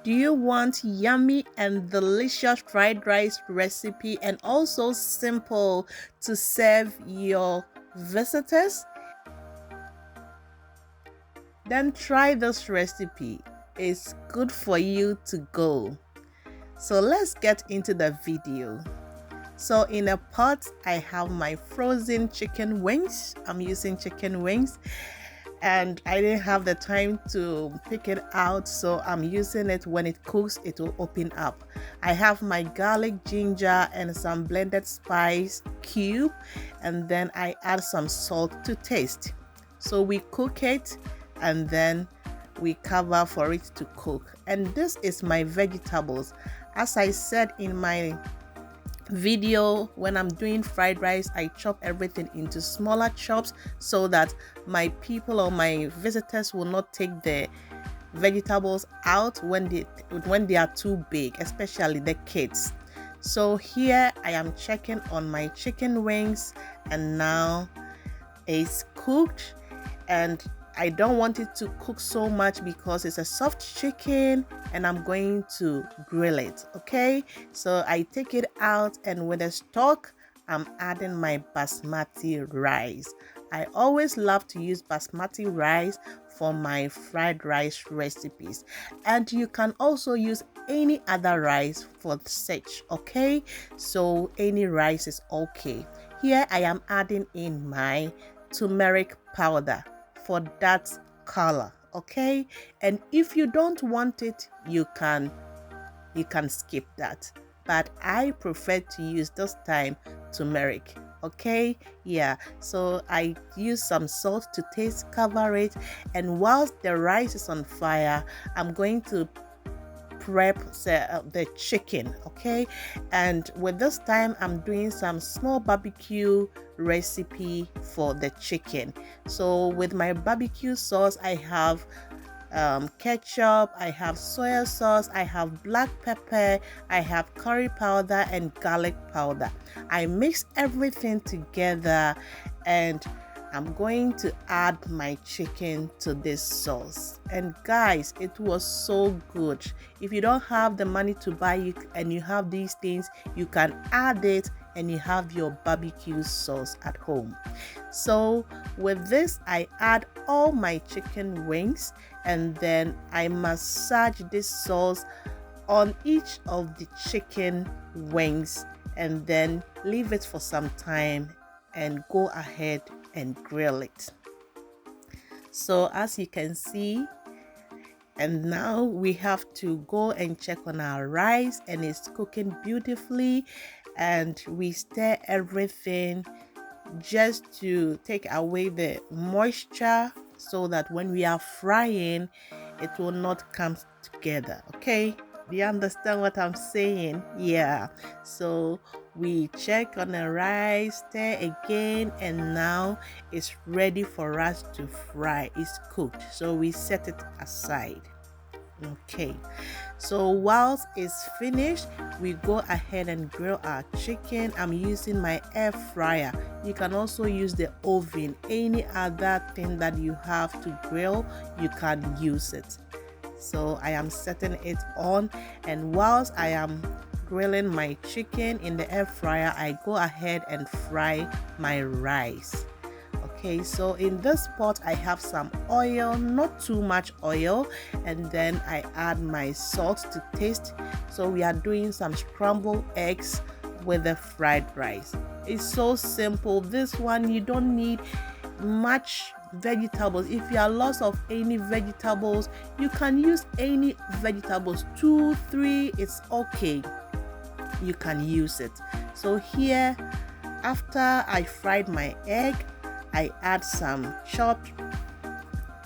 Do you want yummy and delicious fried rice recipe and also simple to serve your visitors? Then try this recipe. It's good for you to go. So let's get into the video. So in a pot, I have my frozen chicken wings. I'm using chicken wings and I didn't have the time to pick it out, so I'm using it. When it cooks, it will open up. I have my garlic, ginger, and some blended spice cube, and then I add some salt to taste. So we cook it and then we cover for it to cook. And this is my vegetables. As I said in my video, when I'm doing fried rice, I chop everything into smaller chops so that my people or my visitors will not take the vegetables out when they are too big, especially the kids. So here I am checking on my chicken wings, and now it's cooked, and I don't want it to cook so much because it's a soft chicken and I'm going to grill it. Okay, so I take it out, and with the stock I'm adding my basmati rice. I always love to use basmati rice for my fried rice recipes, and you can also use any other rice for such. Okay, so any rice is okay. Here I am adding in my turmeric powder for that color. Okay, and if you don't want it, you can skip that, but I prefer to use this time turmeric. Okay, yeah, so I use some salt to taste, cover it, and whilst the rice is on fire, I'm going to prep the chicken. Okay, and with this time I'm doing some small barbecue recipe for the chicken. So with my barbecue sauce, I have ketchup, I have soy sauce, I have black pepper, I have curry powder and garlic powder. I mix everything together, and I'm going to add my chicken to this sauce. And guys, it was so good. If you don't have the money to buy it and you have these things, you can add it and you have your barbecue sauce at home. So with this, I add all my chicken wings, and then I massage this sauce on each of the chicken wings, and then leave it for some time and go ahead and grill it. So as you can see, and now we have to go and check on our rice, and it's cooking beautifully, and we stir everything just to take away the moisture so that when we are frying, it will not come together. Okay, do you understand what I'm saying? Yeah, so we check on the rice, stir again, and now it's ready for us to fry. It's cooked, so we set it aside. Okay, so whilst it's finished, we go ahead and grill our chicken. I'm using my air fryer. You can also use the oven. Any other thing that you have to grill, you can use it. So I am setting it on, and whilst I am grilling my chicken in the air fryer, I go ahead and fry my rice. Okay, so in this pot I have some oil, not too much oil, and then I add my salt to taste. So we are doing some scrambled eggs with the fried rice. It's so simple. This one, you don't need much vegetables. If you are lost of any vegetables, you can use any vegetables, 2 3, it's okay, you can use it. So here, after I fried my egg, I add some chopped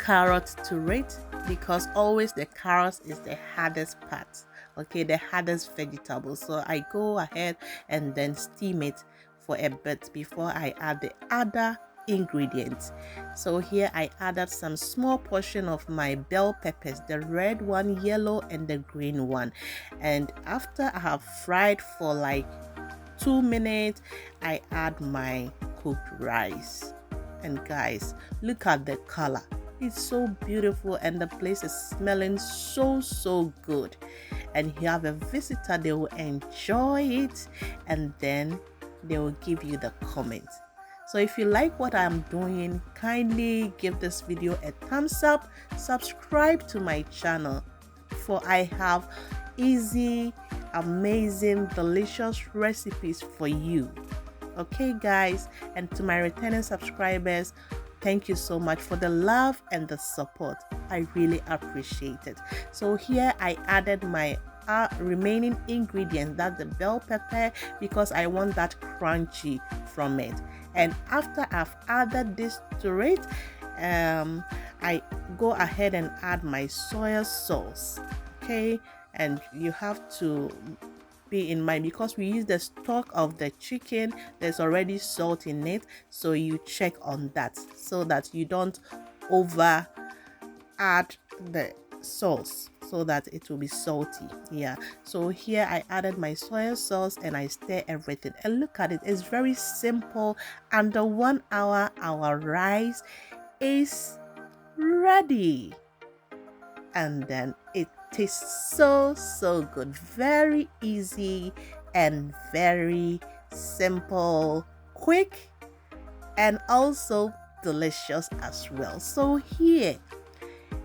carrots to it, because always the carrots is the hardest part. Okay, the hardest vegetable. So I go ahead and then steam it for a bit before I add the other ingredients. So here I added some small portion of my bell peppers, the red one, yellow, and the green one. And after I have fried for like 2 minutes, I add my cooked rice. And guys, look at the color. It's so beautiful and the place is smelling so good. And if you have a visitor, they will enjoy it and then they will give you the comments. So if you like what I'm doing, kindly give this video a thumbs up, subscribe to my channel, for I have easy, amazing, delicious recipes for you. Okay guys, and to my returning subscribers, thank you so much for the love and the support. I really appreciate it. So here I added my remaining ingredient, that's the bell pepper, because I want that crunchy from it. And after I've added this to it, I go ahead and add my soy sauce. Okay, and you have to be in mind, because we use the stock of the chicken, there's already salt in it, so you check on that so that you don't over add the sauce so that it will be salty. Yeah, so here I added my soy sauce and I stir everything, and look at it, it's very simple. Under 1 hour our rice is ready, and then it tastes so good. Very easy and very simple, quick, and also delicious as well. So here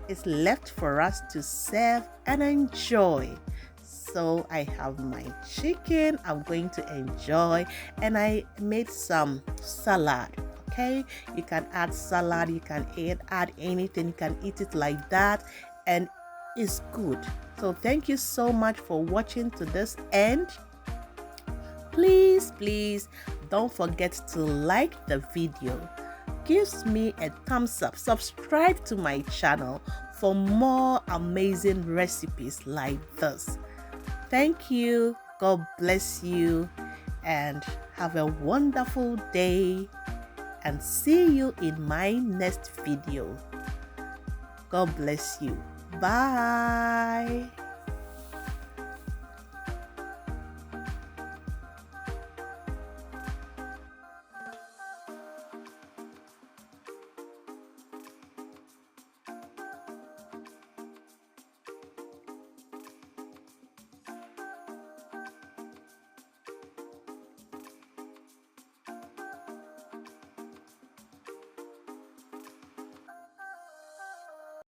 it's left for us to serve and enjoy. So I have my chicken I'm going to enjoy, and I made some salad. Okay, you can add salad, you can add anything, you can eat it like that, and it's good. So thank you so much for watching to this end. Please don't forget to like the video, gives me a thumbs up, subscribe to my channel for more amazing recipes like this. Thank you, God bless you, and have a wonderful day, and see you in my next video. God bless you. Bye.